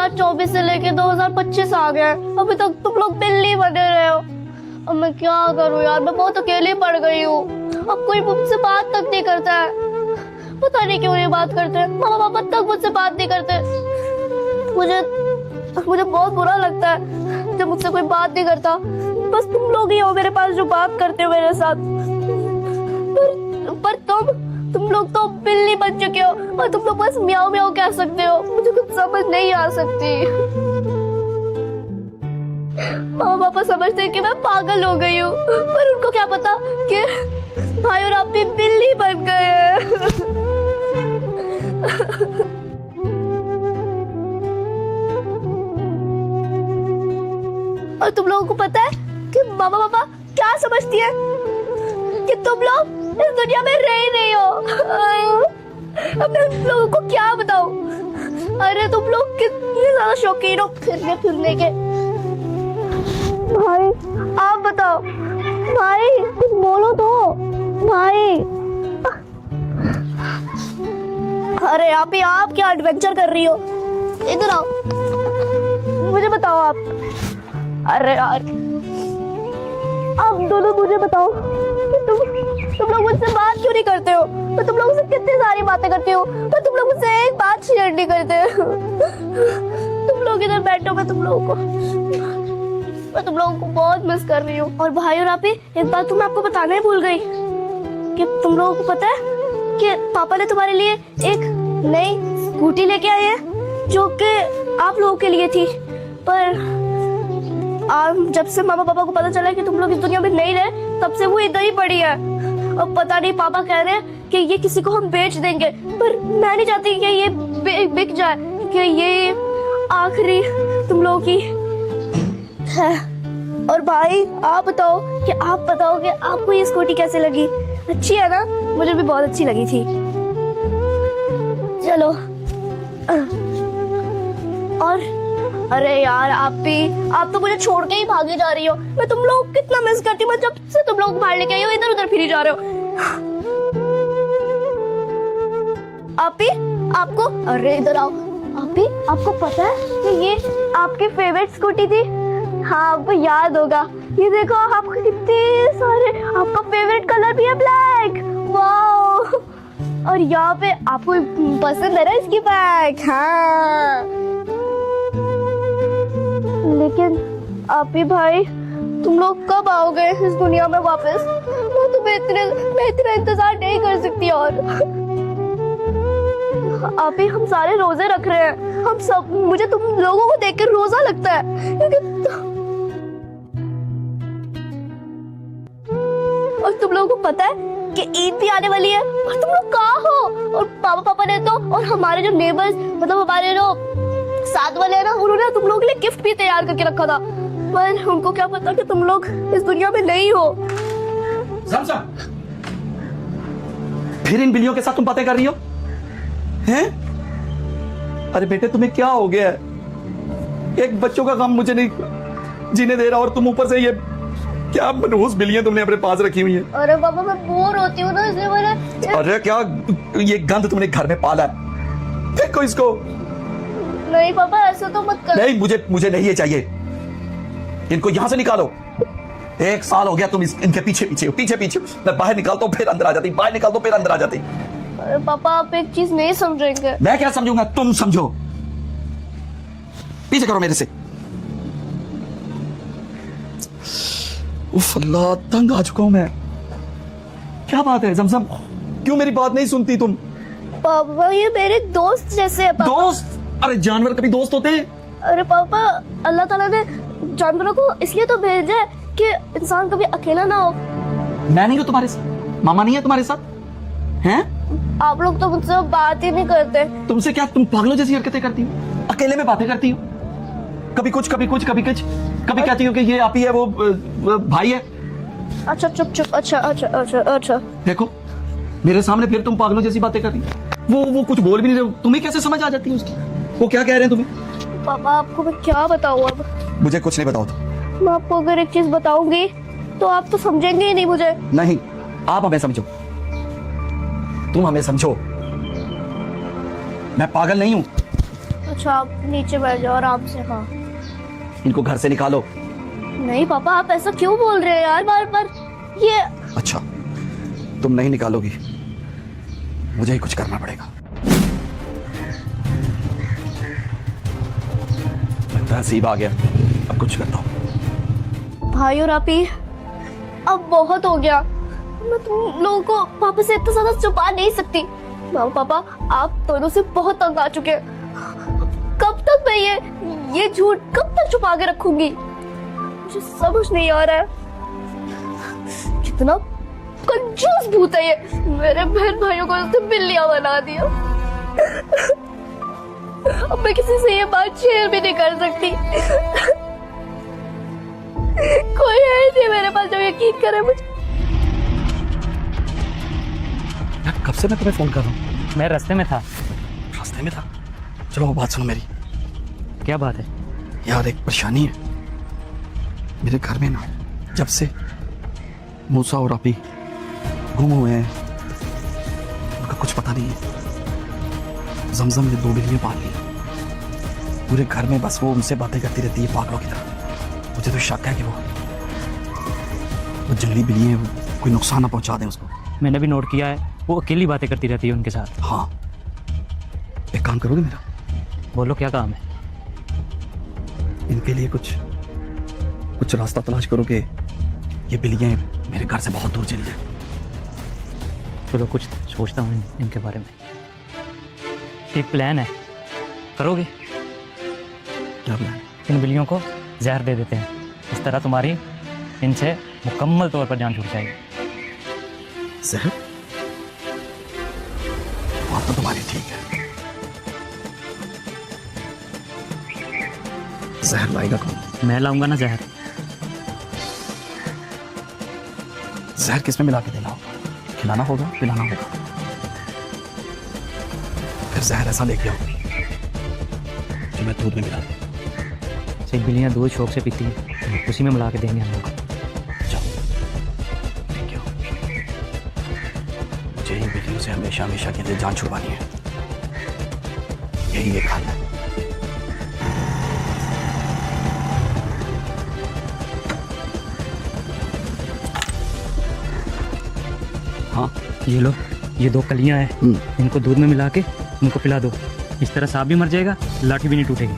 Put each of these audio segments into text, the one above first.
2024 से लेके 2025 आ गया है, अभी तक तुम लोग बिल्ली बने रहे हो। अब मैं क्या करूं यार, मैं बहुत अकेली पड़ गई हूँ। अब कोई मुझसे बात तक नहीं करता है, पता नहीं क्यों नहीं बात करते। मामा पापा तक मुझसे बात नहीं करते। मुझे बहुत बुरा लगता है जब मुझसे कोई बात नहीं करता। बस तुम लोग ही हो मेरे पास जो बात करते हो मेरे साथ। पर तुम लोग तो बिल्ली बन चुके हो और तुम लोग बस म्याऊ म्याऊ कह सकते हो। मुझे कुछ समझ नहीं आ सकती। मामा पापा समझते हैं कि मैं पागल हो गई हूँ, पर उनको क्या पता कि भाई और आप भी बिल्ली बन गए हैं। और तुम लोगों को पता है कि मामा पापा क्या समझती है कि तुम लोग इस दुनिया में रह ही नहीं हो। अब मैं तुम लोगों को क्या बताऊं। अरे तुम लोग कितने ज्यादा शौकीन हो फिरने फिरने के। भाई आप बताओ, भाई कुछ बोलो तो भाई। अरे आप क्या एडवेंचर कर रही हो, इधर आओ, मुझे बताओ आप। अरे यार आप दोनों मुझे बताओ कि तुम लोग मुझसे बात क्यों नहीं करते हो। मैं तुम लोगों से कितनी सारी बातें करती हूँ, पर तुम लोग मुझसे एक बात शेयर नहीं करते। तुम लोग इधर बैठो, मैं तुम लोगों को बहुत मिस कर रही हूँ। और भाई और आप, एक बात तो मैं आपको बताना ही भूल गई कि तुम लोगों को पता है कि पापा ने तुम्हारे लिए एक नई स्कूटी लेके आए हैं जो कि आप लोगों के लिए थी। पर जब से मामा पापा को पता चला कि तुम लोग इस दुनिया में नहीं रहे, तब से वो इधर ही पड़ी है। और पता नहीं, पापा कह रहे हैं कि ये किसी को हम बेच देंगे, पर मैं नहीं चाहती कि ये बिक जाए, कि ये आखिरी तुम लोगों की है। और भाई आप बताओ कि आपको ये स्कूटी कैसे लगी। अच्छी है ना? मुझे भी बहुत अच्छी लगी थी। चलो। और अरे यार आप तो मुझे छोड़ के ही भागे जा रही हो। मैं तुम लोग कितना मिस करती हूँ। मैं जब से तुम लोग बाहर लेके आई हो, इधर उधर फिरी जा रहे हो। आपको अरे इधर आओ। आपको पता है कि ये आपकी फेवरेट स्कूटी थी? हाँ, आपको याद होगा। ये देखो, आपको कितने सारे, आपका फेवरेट कलर भी है ब्लैक। वाओ। और यहाँ पे आपको पसंद है ना इसकी बैग? हाँ। लेकिन आप ही भाई, तुम लोग कब आओगे इस दुनिया में वापस? मैं इतना इंतजार नहीं कर सकती। और आप ही, हम सारे रोजे रख रहे हैं। हम सब, मुझे तुम लोगों को देखकर रोजा लगता है और तुम लोगों को पता है कि ईद भी आने वाली है और तुम लोग कहाँ हो? और पापा ने तो, और हमारे जो नेबर्स, मतलब हमारे जो साथ वाले हैं ना, उन्होंने तुम लोगों के लिए गिफ्ट भी तैयार करके रखा था। पर उनको क्या पता कि तुम लोग इस दुनिया में नहीं हो। ज़मज़म, फिर इन बिल्लियों के साथ तुम बातें कर रही हो हैं? अरे बेटे, तुम्हें क्या हो गया है? एक बच्चों का गम मुझे नहीं जीने दे रहा और तुम ऊपर से ये क्या मनहूस बिल्लियां तुमने अपने पास रखी हुई हैं। अरे बाबा, मैं बोर होती हूँ ना, इसलिए मैंने। अरे क्या ये गंद तुमने घर में पाला है? फेंको इसको। नहीं पापा, ऐसा तो मत करो। नहीं, मुझे नहीं ये चाहिए। इनको यहां से निकालो। 1 साल हो गया तुम इनके पीछे। मैं बाहर निकालता हूँ फिर अंदर आ जाती, बाहर निकालता हूँ फिर अंदर आ जाती। अरे पापा, आप एक चीज नहीं समझेंगे। मैं क्या समझूंगा, तुम समझो। पीछे करो मेरे से। उफ अल्लाह, तंग आ चुका हूं मैं। क्या बात है ज़मज़म, क्यों मेरी बात नहीं सुनती तुम? पापा, ये मेरे दोस्त जैसे है पापा। दोस्त? अरे जानवर कभी दोस्त होते हैं? अरे पापा, अल्लाह ताला ने जानवरों को इसलिए तो भेजा है कि इंसान कभी अकेला ना हो। मैं नहीं हूँ तुम्हारे साथ? मामा नहीं है तुम्हारे साथ? हैं? आप लोग तो मुझसे बात ही नहीं करते। तुमसे क्या, तुम पागलों जैसी हरकतें करती हो? अकेले में बातें करती हो? कभी कुछ कभी कहती हो कि ये आप ही है, वो भाई है। अच्छा चुप। अच्छा। देखो मेरे सामने फिर तुम पागलों जैसी बातें कर रही हो। वो कुछ बोल भी नहीं रहे। तुम्हें कैसे समझ आ जाती है उसकी? वो क्या कह रहे हैं तुम्हें? पापा, आपको मैं क्या बताऊं अब? मुझे कुछ नहीं बताओ। मैं आपको अगर एक चीज बताऊंगी तो आप तो समझेंगे ही नहीं मुझे। नहीं, आप हमें समझो, तुम हमें समझो। मैं पागल नहीं हूं। अच्छा आप नीचे बैठ जाओ आराम से। हाँ इनको घर से निकालो। नहीं पापा आप ऐसा क्यों बोल रहे हैं यार बार बार। ये अच्छा तुम नहीं निकालोगी, मुझे ही कुछ करना पड़ेगा। लगता है सीब आ गया, अब कुछ करता हूँ। भाई और आप ही अब बहुत हो गया। मैं तुम लोगों को पापा से इतना ज्यादा छुपा नहीं सकती। मामा पापा आप दोनों से बहुत तंग आ चुके हैं। कब तक मैं ये झूठ कब तक छुपा के रखूंगी, मुझे समझ नहीं आ रहा है। कितना कंजूस भूत है ये, मेरे बहन भाइयों को उसने बिल्लियां बना दिया। अब मैं किसी से ये बात शेयर भी नहीं कर सकती। कोई है ही नहीं मेरे पास जो यकीन करे मुझे। यार कब से मैं तुम्हें फोन कर रहा हूँ। मैं रास्ते में था। रास्ते में था? चलो वो बात सुनो मेरी। क्या बात है? यार एक परेशानी है मेरे घर में ना, जब से मूसा और आपी गुम हुए हैं उनका कुछ पता नहीं है। जमजम ने 2 बिल्लियां पाल ली, पूरे घर में बस वो उनसे बातें करती रहती है पागलों की तरह। मुझे तो शक है कि वो जंगली बिल्लियां कोई नुकसान ना पहुंचा दें उसको। मैंने भी नोट किया है, वो अकेली बातें करती रहती है उनके साथ। हाँ एक काम करोगे मेरा? बोलो क्या काम है? इनके लिए कुछ रास्ता तलाश करो कि ये बिल्लियां मेरे घर से बहुत दूर चली जाए। चलो कुछ सोचता हूँ इनके बारे में। एक प्लान है, करोगे? क्या प्लान? इन बिल्लियों को जहर दे देते हैं, इस तरह तुम्हारी इनसे मुकम्मल तौर पर जान छूट जाएगी। जहर? बात तो तुम्हारी ठीक है। जहर लाएगा कौन? मैं लाऊंगा ना जहर। जहर किस में मिला के देना होगा? खिलाना होगा, पिलाना होगा। फिर जहर ऐसा लेके आओ जो मैं दूध में मिला दूं। सिर्फ बिल्लियाँ दूध शौक से पीती हैं, उसी में मिला के देंगे हम लोग। जाओ लेके आओ। मुझे इन बिल्लियों से हमेशा हमेशा के लिए जान छुड़वानी है। यही एक हल है। हाँ ये लो, ये 2 कलियां हैं, इनको दूध में मिला के इनको पिला दो। इस तरह सांप भी मर जाएगा, लाठी भी नहीं टूटेगी।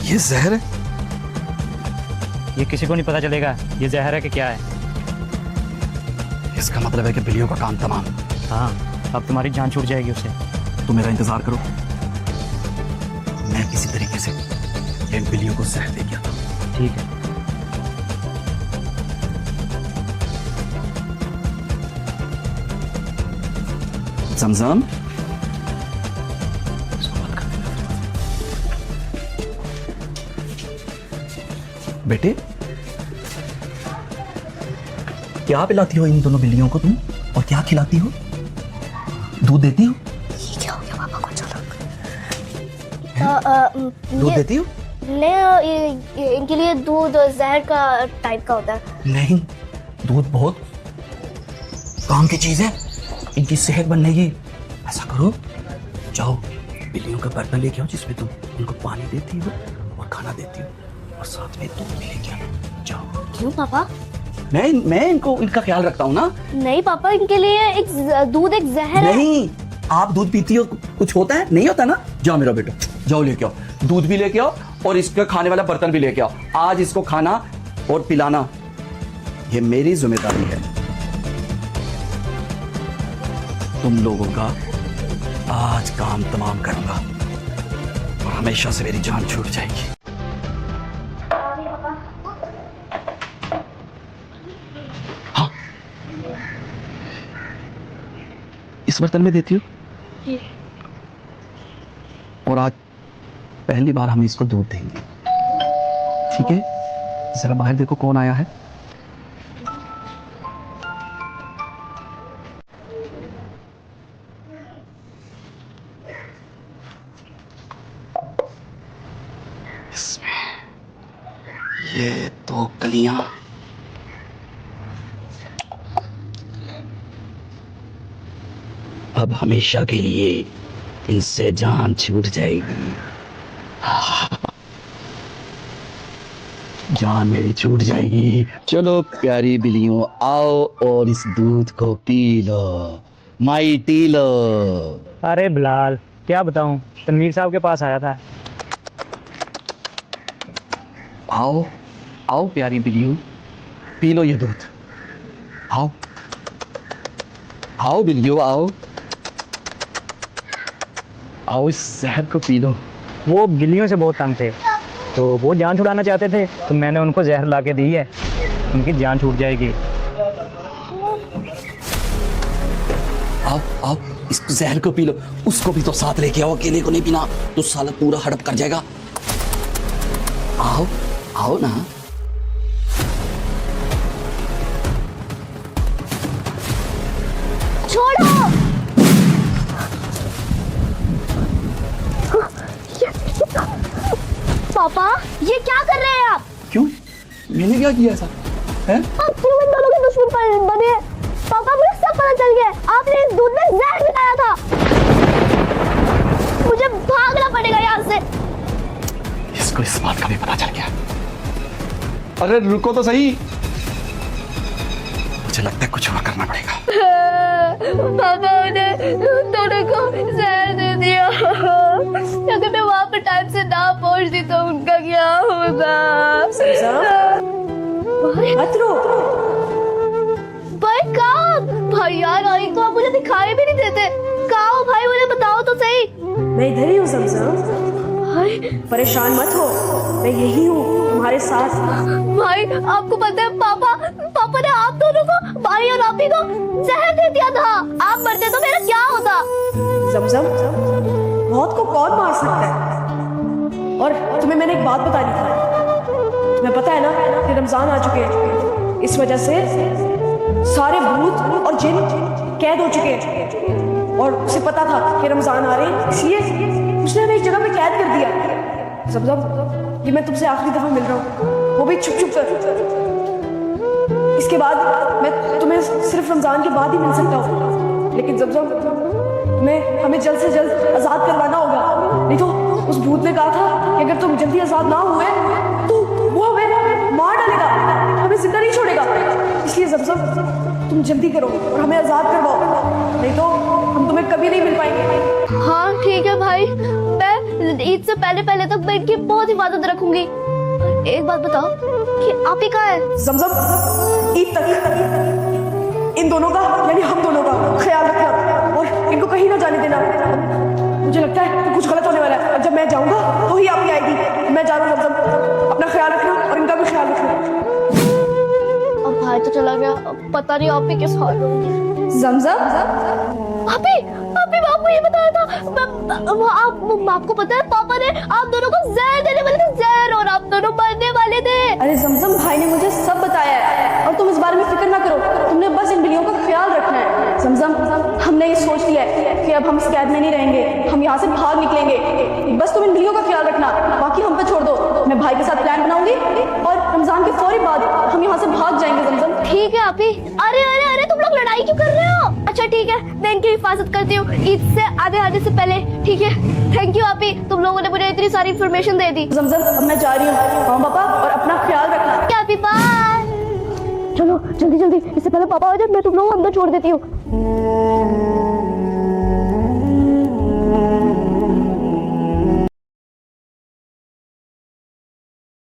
ये जहर है? ये किसी को नहीं पता चलेगा ये जहर है कि क्या है। इसका मतलब है कि बिल्लियों का काम तमाम। हाँ अब तुम्हारी जान छूट जाएगी उससे। तुम मेरा इंतजार करो, मैं किसी तरीके से इन बिल्लियों को जहर दे गया था। ठीक है। जमजम बेटे क्या पिलाती हो इन दोनों बिल्लियों को तुम, और क्या खिलाती हो? दूध देती हो? ये क्या हो गया पापा को? चलो दूध देती हो? नहीं इनके लिए दूध जहर का टाइप का होता है। नहीं, दूध बहुत काम की चीज है, इनकी सेहत बनने की। ऐसा करो, जाओ बिल्लियों का बर्तन लेके आओ जिसमें तुम इनको पानी देती हो और खाना देती हो, और साथ में दूध भी लेके आओ। जाओ। क्यों पापा? मैं इनका ख्याल रखता हूँ ना। नहीं पापा इनके लिए दूध एक जहर है। नहीं, आप दूध पीती हो, कुछ होता है? नहीं होता ना। जाओ मेरा बेटा, जाओ लेके आओ, दूध भी लेके आओ और इसका खाने वाला बर्तन भी लेके आओ। आज इसको खाना और पिलाना ये मेरी जिम्मेदारी है। तुम लोगों का आज काम तमाम करूंगा और हमेशा से मेरी जान छूट जाएगी। हाँ इस बर्तन में देती हो, और आज पहली बार हम इसको दूध देंगे। ठीक है, जरा बाहर देखो कौन आया है। ये 2 कलियां अब हमेशा के लिए इनसे जान छूट जाएगी, जान मेरी छूट जाएगी। चलो प्यारी बिल्लियों, आओ और इस दूध को पी लो, माई टी लो। अरे बिलाल, क्या बताऊं, तनवीर साहब के पास आया था। आओ आओ प्यारी बिल्लियों, पी लो ये दूध। आओ आओ बिल्लियों, आओ आओ, इस जहर को पी लो। वो बिल्लियों से बहुत तंग थे, तो वो जान छुड़ाना चाहते थे, तो मैंने उनको जहर ला के दी है, उनकी जान छूट जाएगी। आओ आओ, इस जहर को पी लो, उसको भी तो साथ लेके आओ, अकेले को नहीं पीना तो साला पूरा हड़प कर जाएगा। आओ आओ ना। छोड़ो। पापा, ये क्या कर रहे हैं आप? क्यों? मैंने क्या किया ऐसा? हैं? आप क्यों इन दोनों के दुश्मन बने? पापा, मुझे सब पता चल गया, आपने इस दूध में जहर मिलाया था। मुझे भागना पड़ेगा यहाँ से। इसको इस बात का भी पता चल गया। अरे रुको तो सही। मुझे लगता है कुछ और करना पड़ेगा। पापा ने दोनों को जहर दे दिया। अगर मैं वहाँ पर टाइम से ना पहुँचती तो उनका क्या होगा? मत रो। भाई कहाँ? भाई यार, आई तो आप मुझे दिखाई भी नहीं देते। कहाँ हो भाई, मुझे बताओ तो सही। मैं इधर ही हूँ समझा। भाई, परेशान मत हो, मैं यही हूँ तुम्हारे साथ। भाई आपको पता है पापा ने आप दोनों को, भाई और आपी को जहर दे दिया था। आप मरते तो मेरा क्या होता? जमजम, मौत को कौन मार सकता है? और तुम्हें मैंने एक बात बतानी थी। तुम्हें पता है ना कि रमजान आ चुके हैं, इस वजह से सारे भूत और जिन कैद हो चुके हैं। और उसे पता था कि रमजान आ रहे हैं, इसलिए उसने हमें एक जगह पे कैद कर दिया। जमजम, ये मैं तुमसे आखिरी दफा मिल रहा हूँ, वो भी छुप छुप कर। इसके बाद मैं तुम्हें सिर्फ रमजान के बाद ही मिल सकता हूँ। लेकिन जमजम, तुम्हें हमें जल्द से जल्द आजाद करवाना होगा, नहीं तो उस भूत ने कहा था कि अगर तुम जल्दी आजाद ना हुए तो वो हमें मार डालेगा, हमें जिंदा नहीं छोड़ेगा। इसलिए जमजम, तुम जल्दी करो और हमें आजाद करवाओ, नहीं तो हम तुम्हें कभी नहीं मिल पाएंगे। हाँ ठीक है भाई, मैं ईद से पहले तक मैं इनकी बहुत हिफाजत रखूंगी। एक बात बताओ कि आप ही कहाँ है? जमजम, ईद तक इन दोनों का, यानी हम दोनों का ख्याल रखना और इनको कहीं ना जाने देना। मुझे लगता है कि कुछ गलत होने वाला है, और जब मैं जाऊंगा तो ही आप ही आएगी। मैं जा रहा हूँ जमजम, अपना ख्याल रखना और इनका भी ख्याल रखना। अब भाई तो चला गया, अब पता नहीं आप ही किस हाल होंगे। जमजम, आपको ये बताया था, आपको पता है पापा ने आप दोनों को जहर देने वाले थे, जहर, और आप दोनों मरने वाले थे। अरे जमजम, भाई ने मुझे सब बताया है और तुम इस बारे में फिक्र ना करो, तुमने बस इन बिल्लियों का ख्याल रखना है। जमजम, हमने ये सोच लिया है कि अब हम इस कैद में नहीं रहेंगे, हम यहाँ से भाग निकलेंगे। बस तुम इन बिल्लियों का ख्याल रखना, बाकी हम पे छोड़ दो। मैं भाई के साथ प्लान बनाऊंगी और रमजान के फौरी बाद हम यहाँ से भाग जाएंगे। जमजम, ठीक है आप ही। अरे अरे अरे, तुम लोग लड़ाई क्यों कर रहे हो? अच्छा ठीक है, मैं इनकी हिफाजत करती हूँ ईद से आधे से पहले, ठीक है? थैंक यू आप ही, तुम लोगों ने मुझे इतनी सारी इन्फॉर्मेशन दे दी। जमजम, अब मैं जा रही हूँ, माँ पापा और अपना ख्याल रखना। आप ही, बाय। चलो जल्दी जल्दी, इससे पहले पापा आ जाए, मैं तुम लोगों को अंदर छोड़ देती हूँ।